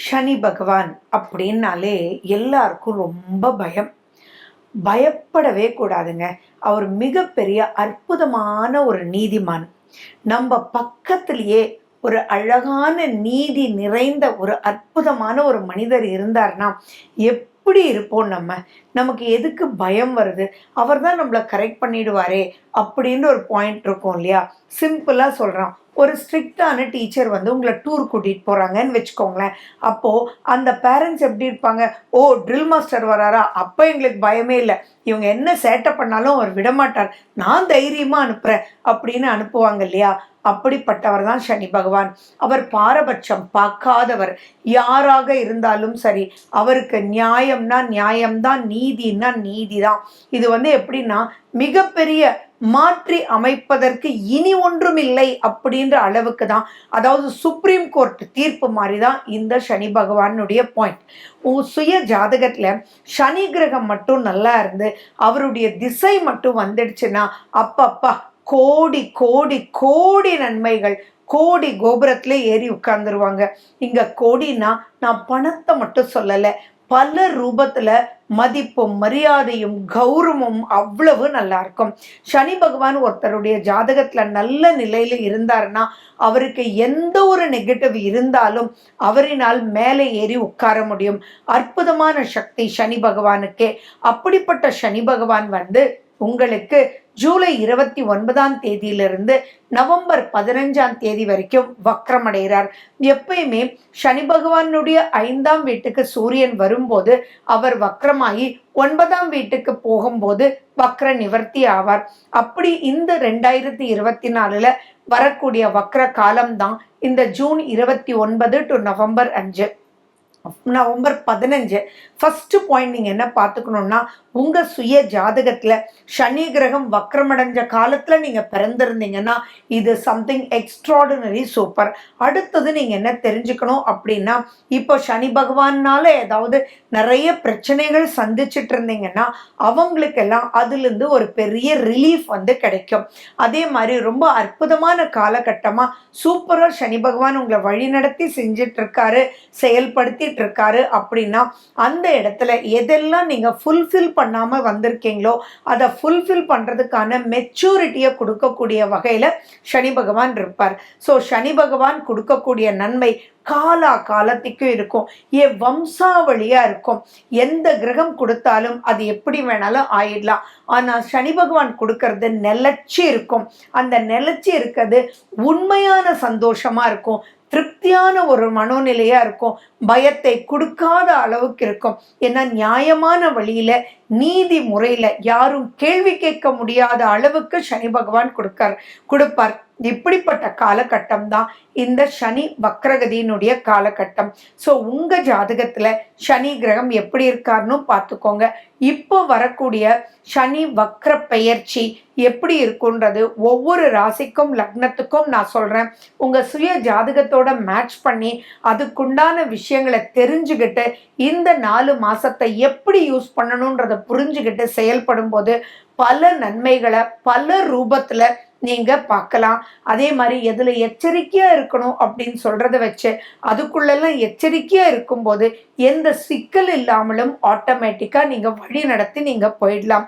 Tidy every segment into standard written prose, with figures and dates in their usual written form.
சனி பகவான் அப்படின்னாலே எல்லாருக்கும் ரொம்ப பயம். பயப்படவே கூடாதுங்க. அவர் மிகப்பெரிய அற்புதமான ஒரு நீதிமான். நம்ம பக்கத்திலேயே ஒரு அழகான நீதி நிறைந்த ஒரு அற்புதமான ஒரு மனிதர் இருந்தார்னா எப்படி இருப்போம் நம்ம? நமக்கு எதுக்கு பயம் வருது? அவர் தான் நம்மளை கரெக்ட் பண்ணிடுவாரே அப்படின்னு ஒரு பாயிண்ட் இருக்கும் இல்லையா? சிம்பிளா சொல்றான். ஒரு ஸ்ட்ரிக்டான டீச்சர் வந்து உங்களை டூர் கூட்டிட்டு போறாங்கன்னு வச்சுக்கோங்களேன். அப்போ அந்த பேரண்ட்ஸ் எப்படி இருப்பாங்க? ஓ, ட்ரில் மாஸ்டர் வராரா, அப்ப எங்களுக்கு பயமே இல்லை, இவங்க என்ன சேட்டை பண்ணாலும் அவர் விடமாட்டார், நான் தைரியமா அனுப்புறேன் அப்படின்னு அனுப்புவாங்க இல்லையா? அப்படிப்பட்டவர் தான் சனி பகவான். அவர் பாரபட்சம் பார்க்காதவர். யாராக இருந்தாலும் சரி, அவருக்கு நியாயம்னா நியாயம்தான், நீதினா நீதிதான். இது வந்து எப்படின்னா, மிகப்பெரிய மாற்றி அமைப்பதற்கு இனி ஒன்றும் இல்லை அப்படின்ற அளவுக்கு தான், அதாவது சுப்ரீம் கோர்ட் தீர்ப்பு மாதிரி தான் இந்த சனி பகவானுடைய பாயிண்ட். சுய ஜாதகத்துல சனி கிரகம் மட்டும் நல்லா இருந்து அவருடைய திசை மட்டும் வந்துடுச்சுன்னா அப்பப்பா கோடி கோடி கோடி நன்மைகள், கோடி கோபுரத்துல ஏறி உட்கார்ந்துருவாங்க. இங்க கோடினா நான் பணத்தை மட்டும் சொல்லல, பல ரூபத்துல மதிப்பும் மரியாதையும் கௌரவமும் அவ்வளவு நல்லா இருக்கும். சனி பகவான் ஒருத்தருடைய ஜாதகத்துல நல்ல நிலையில இருந்தாருன்னா அவருக்கு எந்த ஒரு நெகட்டிவ் இருந்தாலும் அவரினால் மேலே ஏறி உட்கார முடியும். அற்புதமான சக்தி சனி பகவானுக்கே. அப்படிப்பட்ட சனி பகவான் வந்து உங்களுக்கு ஜூலை 29ஆம் தேதியிலிருந்து நவம்பர் 15ஆம் தேதி வரைக்கும் வக்ரமடைகிறார். எப்பயுமே சனி பகவானுடைய 5ஆம் வீட்டுக்கு சூரியன் வரும்போது அவர் வக்ரமாகி 9ஆம் வீட்டுக்கு போகும்போது வக்ர நிவர்த்தி ஆவார். அப்படி இந்த 2024ல வரக்கூடிய வக்ர காலம்தான் இந்த June 29 to November 5, November 15. First point நீங்க என்ன பார்த்துக்கணும்னா, உங்க சுய ஜாதகத்துல சனி கிரகம் வக்ரமடைஞ்ச காலத்துல நீங்க பிறந்திருந்தீங்கன்னா இது சம்திங் எக்ஸ்ட்ராடினரி சூப்பர். அடுத்தது நீங்க என்ன தெரிஞ்சுக்கணும் அப்படின்னா, இப்போ சனி பகவானால ஏதாவது நிறைய பிரச்சனைகள் சந்திச்சுட்டு இருந்தீங்கன்னா அவங்களுக்கெல்லாம் அதுல இருந்து ஒரு பெரிய ரிலீஃப் வந்து கிடைக்கும். அதே மாதிரி ரொம்ப அற்புதமான காலகட்டமா சூப்பரா சனி பகவான் உங்களை வழி நடத்தி செஞ்சிட்டு இருக்காரு, செயல்படுத்தி இருக்காரு அப்படின்னா அந்த இடத்துல எதெல்லாம் நீங்க ஃபுல்ஃபில் பண்ணாம வந்திருக்கீங்களோ அதை ஃபுல்ஃபில் பண்றதுக்கான மெச்சூரிட்டியை கொடுக்கக்கூடிய வகையில சனி பகவான் இருப்பார். ஸோ சனி பகவான் கொடுக்கக்கூடிய நன்மை காலா காலத்துக்கும் இருக்கும், வம்சாவளியா இருக்கும். எந்த கிரகம் கொடுத்தாலும் அது எப்படி வேணாலும் ஆயிடலாம். ஆனா சனி பகவான் கொடுக்கறது நிலைச்சி இருக்கும். அந்த நிலைச்சி இருக்கிறது உண்மையான சந்தோஷமா இருக்கும், திருப்தியான ஒரு மனோநிலையா இருக்கும், பயத்தை கொடுக்காத அளவுக்கு இருக்கும். ஏன்னா நியாயமான வழியில நீதி முறையில யாரும் கேள்வி கேட்க முடியாத அளவுக்கு சனி பகவான் கொடுப்பார். இப்படிப்பட்ட காலகட்டம் தான் இந்த சனி வக்ரகதியினுடைய காலகட்டம். ஸோ உங்க ஜாதகத்துல சனி கிரகம் எப்படி இருக்காருன்னு பார்த்துக்கோங்க. இப்போ வரக்கூடிய சனி வக்ர பெயர்ச்சி எப்படி இருக்குன்றது ஒவ்வொரு ராசிக்கும் லக்னத்துக்கும் நான் சொல்றேன். உங்க சுய ஜாதகத்தோட மேட்ச் பண்ணி அதுக்குண்டான விஷயங்களை தெரிஞ்சுக்கிட்டு இந்த 4 மாசத்தை எப்படி யூஸ் பண்ணணும்ன்றத புரிஞ்சுக்கிட்டு செயல்படும் போது பல நன்மைகளை பல ரூபத்துல நீங்க பார்க்கலாம். அதே மாதிரி எதுல எச்சரிக்கையா இருக்கணும் அப்படின்னு சொல்றத வச்சு அதுக்குள்ளெல்லாம் எச்சரிக்கையா இருக்கும்போது எந்த சிக்கல் இல்லாமலும் ஆட்டோமேட்டிக்கா நீங்க வழி நடத்தி நீங்க போயிடலாம்.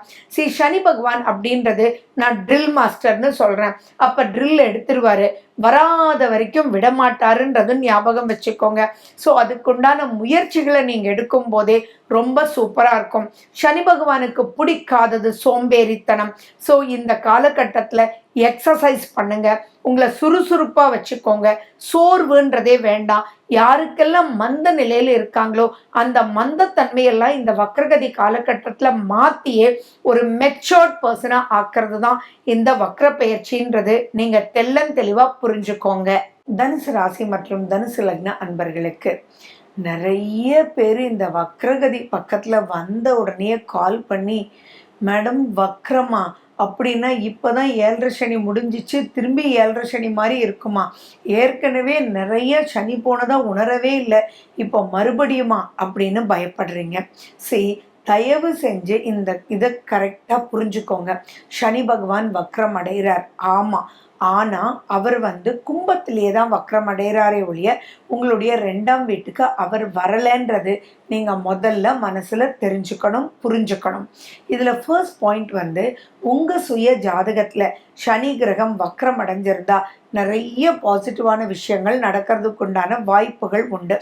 சனி பகவான் அப்படின்றது நான் ட்ரில் மாஸ்டர்னு சொல்றேன். அப்ப ட்ரில் எடுத்துருவாரு, வராத வரைக்கும் விடமாட்டாருன்றது ஞாபகம் வச்சுக்கோங்க. ஸோ அதுக்குண்டான முயற்சிகளை நீங்க எடுக்கும் போதே ரொம்ப சூப்பரா இருக்கும். சனி பகவானுக்கு பிடிக்காதது சோம்பேறித்தனம். ஸோ இந்த காலகட்டத்துல எக்ஸசைஸ் பண்ணுங்க, உங்களை சுறுசுறுப்பா வச்சுக்கோங்க. சோர்வுன்றதே வேண்டாம். யாருக்கெல்லாம் மந்த நிலையில இருக்காங்களோ அந்த மந்தத்தன்மையெல்லாம் இந்த வக்ரகதி காலகட்டத்துல மாத்தியே ஒரு மெச்சோர்ட் பர்சனா ஆக்குறது தான் இந்த வக்ர பெயர்ச்சின்றது. நீங்க தெளிவா புரிஞ்சுக்கோங்க. தனுசு ராசி மற்றும் தனுசு லக்ன அன்பர்களுக்கு நிறைய பேர் இந்த வக்ரகதி பக்கத்துல வந்த உடனே கால் பண்ணி, மேடம் வக்ரமா அப்படின்னா இப்போதான் 7.5 சனி முடிஞ்சிச்சு, திரும்பி 7.5 சனி மாதிரி இருக்குமா, ஏற்கனவே நிறைய சனி போனதா உணரவே இல்லை, இப்போ மறுபடியுமா அப்படின்னு பயப்படுறீங்க. சரி, தயவு செஞ்சு இதை கரெக்டாக புரிஞ்சுக்கோங்க. சனி பகவான் வக்ரம் அடைகிறார். ஆமாம், ஆனால் அவர் வந்து கும்பத்திலேயே தான் வக்ரம் அடைகிறாரே ஒழிய உங்களுடைய 2ஆம் வீட்டுக்கு அவர் வரலைன்றது நீங்கள் முதல்ல மனசில் தெரிஞ்சுக்கணும், புரிஞ்சுக்கணும். இதில் ஃபர்ஸ்ட் பாயிண்ட் வந்து உங்கள் சுய ஜாதகத்தில் சனி கிரகம் வக்ரம் அடைஞ்சிருந்தா நிறைய பாசிட்டிவான விஷயங்கள் நடக்கிறதுக்கு உண்டான வாய்ப்புகள் உண்டு.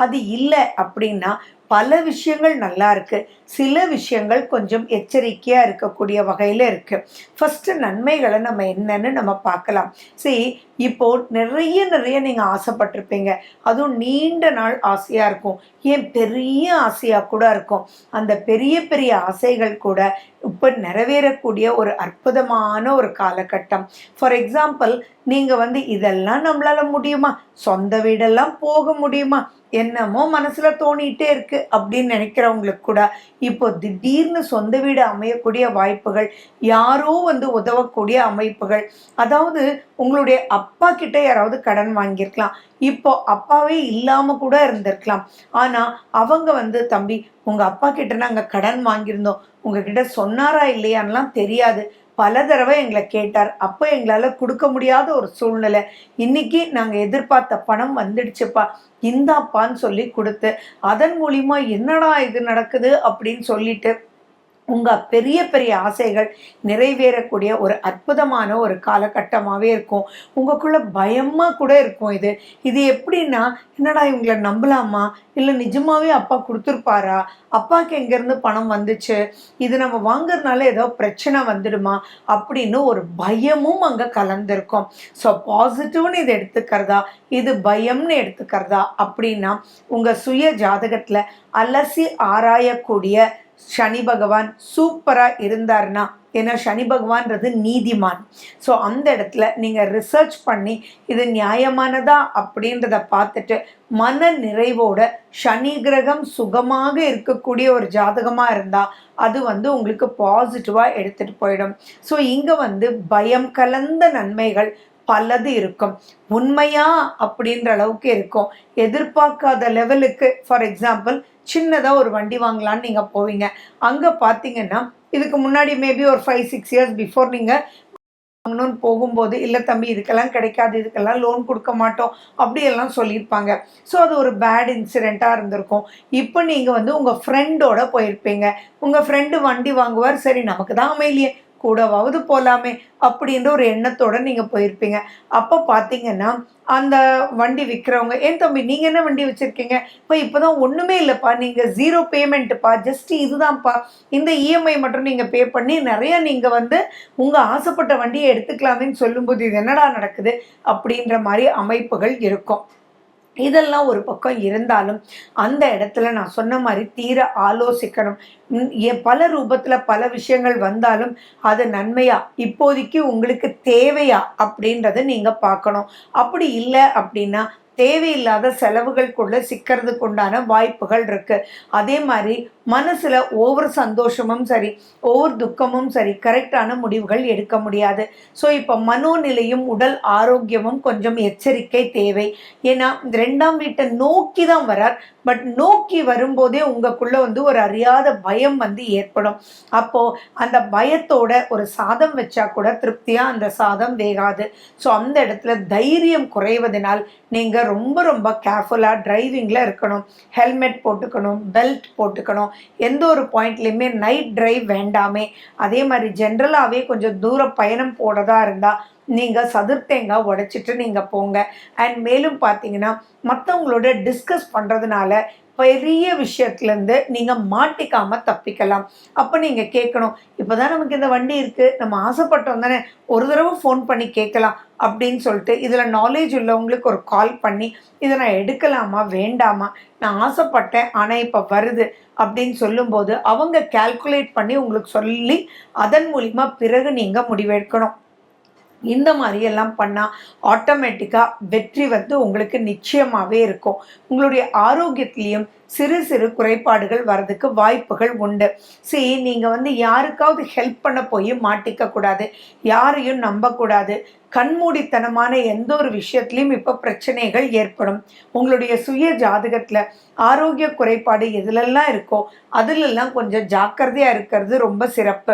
அது இல்லை அப்படின்னா பல விஷயங்கள் நல்லா இருக்கு, சில விஷயங்கள் கொஞ்சம் எச்சரிக்கையா இருக்கக்கூடிய வகையில இருக்கு. ஃபர்ஸ்ட் நன்மைகளை நம்ம என்னன்னு நம்ம பார்க்கலாம். சரி, இப்போ நிறைய நீங்க ஆசைப்பட்டிருப்பீங்க, அதுவும் நீண்ட நாள் ஆசையா இருக்கும், ஏன் பெரிய ஆசையா கூட இருக்கும். அந்த பெரிய பெரிய ஆசைகள் கூட இப்போ நிறைவேறக்கூடிய ஒரு அற்புதமான ஒரு காலகட்டம். ஃபார் எக்ஸாம்பிள், நீங்க வந்து இதெல்லாம் நம்மளால முடியுமா, சொந்த வீடெல்லாம் போக முடியுமா, என்னமோ மனசுல தோணிட்டே இருக்கு அப்படின்னு நினைக்கிறவங்களுக்கு கூட இப்போ திடீர்னு சொந்த வீடு அமையக்கூடிய வாய்ப்புகள், யாரோ வந்து உதவக்கூடிய அமைப்புகள். அதாவது உங்களுடைய அப்பா கிட்ட யாராவது கடன் வாங்கியிருக்கலாம், இப்போ அப்பாவே இல்லாம கூட இருந்திருக்கலாம். ஆனா அவங்க வந்து, தம்பி உங்க அப்பா கிட்ட நாங்க கடன் வாங்கியிருந்தோம், உங்ககிட்ட சொன்னாரா இல்லையான்லாம் தெரியாது, பல தடவை எங்களை கேட்டார், அப்போ எங்களால் கொடுக்க முடியாத ஒரு சூழ்நிலை, இன்னைக்கு நாங்கள் எதிர்பார்த்த பணம் வந்துடுச்சுப்பா, இந்தாப்பான்னு சொல்லி கொடுத்து, அதன் மூலிமா என்னடா இது நடக்குது அப்படின்னு சொல்லிட்டு உங்கள் பெரிய பெரிய ஆசைகள் நிறைவேறக்கூடிய ஒரு அற்புதமான ஒரு காலகட்டமாகவே இருக்கும். உங்களுக்குள்ள பயமாக கூட இருக்கும். இது எப்படின்னா, என்னடா இவங்களை நம்பலாமா, இல்லை நிஜமாவே அப்பா கொடுத்துருப்பாரா, அப்பாவுக்கு எங்கேருந்து பணம் வந்துச்சு, இது நம்ம வாங்குறதுனால ஏதோ பிரச்சனை வந்துடுமா அப்படின்னு ஒரு பயமும் அங்கே கலந்துருக்கும். ஸோ பாசிட்டிவ்னு இதை எடுத்துக்கிறதா, இது பயம்னு எடுத்துக்கிறதா அப்படின்னா உங்கள் சுய ஜாதகத்தில் அலசி ஆராயக்கூடிய சனி பகவான் சூப்பராக இருந்தார்னா, ஏன்னா சனி பகவான்றது நீதிமான். ஸோ அந்த இடத்துல நீங்கள் ரிசர்ச் பண்ணி இது நியாயமானதா அப்படின்றத பார்த்துட்டு மன நிறைவோட சனி கிரகம் சுகமாக இருக்கக்கூடிய ஒரு ஜாதகமாக இருந்தால் அது வந்து உங்களுக்கு பாசிட்டிவாக எடுத்துகிட்டு போயிடும். ஸோ இங்கே வந்து பயம் கலந்த நன்மைகள் பலது இருக்கும். உண்மையா அப்படின்ற அளவுக்கு இருக்கும். எதிர்பார்க்காத லெவலுக்கு, ஃபார் எக்ஸாம்பிள், சின்னதாக ஒரு வண்டி வாங்கலான்னு நீங்கள் போவீங்க, அங்கே பார்த்தீங்கன்னா இதுக்கு முன்னாடி மேபி ஒரு 5-6 இயர்ஸ் பிஃபோர் நீங்கள் வாங்கணும்னு போகும்போது, இல்லை தம்பி இதுக்கெல்லாம் கிடைக்காது, இதுக்கெல்லாம் லோன் கொடுக்க மாட்டோம் அப்படியெல்லாம் சொல்லியிருப்பாங்க. ஸோ அது ஒரு பேட் இன்சிடெண்ட்டாக இருந்திருக்கும். இப்போ நீங்கள் வந்து உங்கள் ஃப்ரெண்டோட போயிருப்பீங்க, உங்கள் ஃப்ரெண்டு வண்டி வாங்குவார், சரி நமக்கு தான் அமையலையே கூடவாவது போகலாமே அப்படின்ற ஒரு எண்ணத்தோடு நீங்கள் போயிருப்பீங்க. அப்போ பார்த்தீங்கன்னா அந்த வண்டி விற்கிறவங்க, ஏன் தம்பி நீங்கள் என்ன வண்டி வச்சுருக்கீங்க, இப்போ தான் ஒன்றுமே இல்லைப்பா, நீங்கள் 0 பேமெண்ட்டுப்பா, ஜஸ்ட்டு இதுதான்ப்பா, இந்த இஎம்ஐ மட்டும் நீங்கள் பே பண்ணி நிறைய நீங்கள் வந்து உங்கள் ஆசைப்பட்ட வண்டியை எடுத்துக்கலாமேன்னு சொல்லும்போது இது என்னடா நடக்குது அப்படின்ற மாதிரி அமைப்புகள் இருக்கும். இதெல்லாம் ஒரு பக்கம் இருந்தாலும் அந்த இடத்துல நான் சொன்ன மாதிரி தீர ஆலோசிக்கணும். பல ரூபத்தில் பல விஷயங்கள் வந்தாலும் அது நன்மையா, இப்போதைக்கு உங்களுக்கு தேவையா அப்படின்றத நீங்கள் பார்க்கணும். அப்படி இல்லை அப்படின்னா தேவையில்லாத செலவுகளுக்குள்ள சிக்கிறதுக்கு உண்டான வாய்ப்புகள் இருக்கு. அதே மாதிரி மனசுல ஒவ்வொரு சந்தோஷமும் சரி, ஒவ்வொரு துக்கமும் சரி, கரெக்டான முடிவுகள் எடுக்க முடியாது. ஸோ இப்போ மனோநிலையும் உடல் ஆரோக்கியமும் கொஞ்சம் எச்சரிக்கை தேவை. ஏன்னா 2ஆம் வீட்டை நோக்கி தான் வரார், பட் நோக்கி வரும்போதே உங்களுக்குள்ள வந்து ஒரு அறியாத பயம் வந்து ஏற்படும். அப்போ அந்த பயத்தோட ஒரு சாதம் வச்சா கூட திருப்தியா அந்த சாதம் வேகாது. ஸோ அந்த இடத்துல தைரியம் குறைவதனால் நீங்க ரொம்ப ரொம்ப கேர்ஃபுல்லாக டிரைவிங்கில் இருக்கணும். ஹெல்மெட் போட்டுக்கணும், பெல்ட் போட்டுக்கணும், எந்த ஒரு பாயிண்ட்லேயுமே நைட் டிரைவ் வேண்டாமே. அதே மாதிரி ஜென்ரலாகவே கொஞ்சம் தூர பயணம் போடுறதா இருந்தால் நீங்கள் சதுர்த்தேங்காய் உடைச்சிட்டு நீங்கள் போங்க. அண்ட் மேலும் பார்த்தீங்கன்னா மற்றவங்களோட டிஸ்கஸ் பண்ணுறதுனால பெரிய விஷயத்துலேருந்து நீங்கள் மாட்டிக்காமல் தப்பிக்கலாம். அப்போ நீங்கள் கேட்கணும், இப்போ தான் நமக்கு இந்த வண்டி இருக்குது, நம்ம ஆசைப்பட்டோம் தானே, ஒரு தடவை ஃபோன் பண்ணி கேட்கலாம் அப்படின்னு சொல்லிட்டு இதில் நாலேஜ் உள்ளவங்களுக்கு ஒரு கால் பண்ணி இதை நான் எடுக்கலாமா வேண்டாமா, நான் ஆசைப்பட்டேன் ஆனால் இப்போ வருது அப்படின்னு சொல்லும்போது அவங்க கால்குலேட் பண்ணி உங்களுக்கு சொல்லி அதன் மூலிமா பிறகு நீங்கள் முடிவெடுக்கணும். இந்த மாதிரியெல்லாம் பண்ணால் ஆட்டோமேட்டிக்காக வெற்றி வந்து உங்களுக்கு நிச்சயமாகவே இருக்கும். உங்களுடைய ஆரோக்கியத்திலையும் சிறு சிறு குறைபாடுகள் வர்றதுக்கு வாய்ப்புகள் உண்டு. நீங்க யாருக்காவது ஹெல்ப் பண்ண போய் மாட்டிக்க கூடாது, யாரையும் நம்பக்கூடாது. கண்மூடித்தனமான எந்த ஒரு விஷயத்திலையும் இப்போ பிரச்சனைகள் ஏற்படும். உங்களுடைய சுய ஜாதகத்தில் ஆரோக்கிய குறைபாடு எதுலெல்லாம் இருக்கோ அதிலெல்லாம் கொஞ்சம் ஜாக்கிரதையாக இருக்கிறது ரொம்ப சிறப்பு.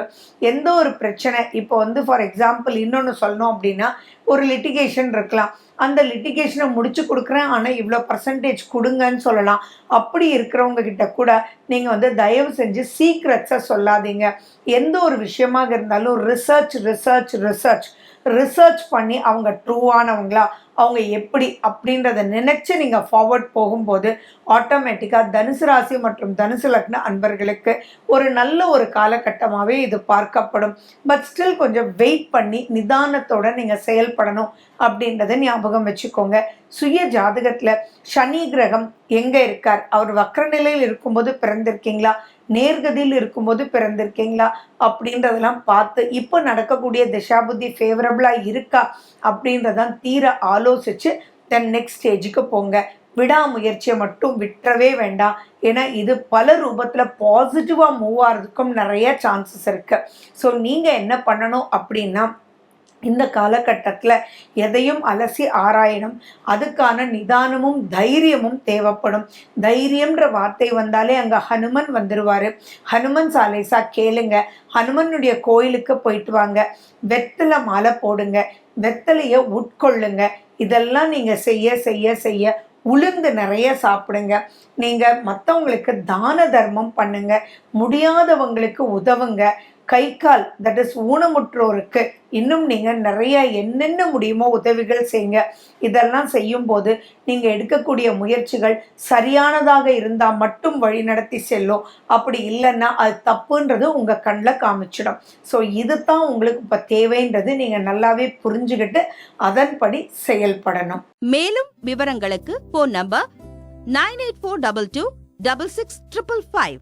எந்த ஒரு பிரச்சனை இப்போ ஃபார் எக்ஸாம்பிள் இன்னொன்று சொல்லணும் அப்படின்னா, ஒரு லிட்டிகேஷன் இருக்கலாம். அந்த லிட்டிகேஷனை முடிச்சு கொடுக்குறேன், ஆனால் இவ்வளோ பர்சன்டேஜ் கொடுங்கன்னு சொல்லலாம். அப்படி இருக்கிறவங்க கிட்ட கூட நீங்கள் தயவு செஞ்சு சீக்ரெட்ஸை சொல்லாதீங்க. எந்த ஒரு விஷயமாக இருந்தாலும் ரிசர்ச் பண்ணி அவங்க ட்ரூவானவங்களா, அவங்க எப்படி அப்படின்றத நினச்சி நீங்கள் ஃபார்வர்ட் போகும்போது ஆட்டோமேட்டிக்காக தனுசு ராசி மற்றும் தனுசு லக்ன அன்பர்களுக்கு ஒரு நல்ல ஒரு காலகட்டமாகவே இது பார்க்கப்படும். பட் ஸ்டில் கொஞ்சம் வெயிட் பண்ணி நிதானத்தோடு நீங்கள் செயல்படணும் அப்படின்றத ஞாபகம் வச்சுக்கோங்க. சுய ஜாதகத்தில் சனி கிரகம் எங்கே இருக்கார், அவர் வக்ர நிலையில் இருக்கும்போது பிறந்திருக்கீங்களா, நேர்கதியில் இருக்கும்போது பிறந்திருக்கீங்களா அப்படின்றதெல்லாம் பார்த்து இப்போ நடக்கக்கூடிய திசாபுத்தி ஃபேவரபிளாக இருக்கா அப்படின்றதான் தீர ஆலோசித்து தென் நெக்ஸ்ட் ஸ்டேஜுக்கு போங்க. விடாமுயற்சியை மட்டும் விட்டுறவே வேண்டாம். ஏன்னா இது பல ரூபத்தில் பாசிட்டிவாக மூவ் ஆகிறதுக்கும் நிறைய சான்சஸ் இருக்குது. ஸோ நீங்கள் என்ன பண்ணணும் அப்படின்னா, இந்த காலகட்டத்தில் எதையும் அலசி ஆராயணும். அதுக்கான நிதானமும் தைரியமும் தேவைப்படும். தைரியம்ன்ற வார்த்தை வந்தாலே அங்கே ஹனுமன் வந்துடுவார். ஹனுமன் சாலைசா கேளுங்க, ஹனுமனுடைய கோயிலுக்கு போயிட்டு வாங்க, வெத்தலை மாலை போடுங்க, வெத்தலையை உட்கொள்ளுங்க. இதெல்லாம் நீங்கள் செய்ய செய்ய செய்ய உளுந்து நிறைய சாப்பிடுங்க. நீங்கள் மற்றவங்களுக்கு தான தர்மம் பண்ணுங்க, முடியாதவங்களுக்கு உதவுங்க. கை கால் தட் இஸ் ஊனமுற்றோருக்கு இன்னும் நீங்கள் நிறைய என்னென்ன முடியுமோ உதவிகள் செய்யுங்க. இதெல்லாம் செய்யும்போது நீங்கள் எடுக்கக்கூடிய முயற்சிகள் சரியானதாக இருந்தால் மட்டும் வழி நடத்தி செல்லும். அப்படி இல்லைன்னா அது தப்புன்றது உங்கள் கண்ணில் காமிச்சிடும். ஸோ இது தான் உங்களுக்கு இப்போ தேவைன்றது நீங்கள் நல்லாவே புரிஞ்சுக்கிட்டு அதன்படி செயல்படணும். மேலும் விவரங்களுக்கு ஃபோன் நம்பர் 9842266555.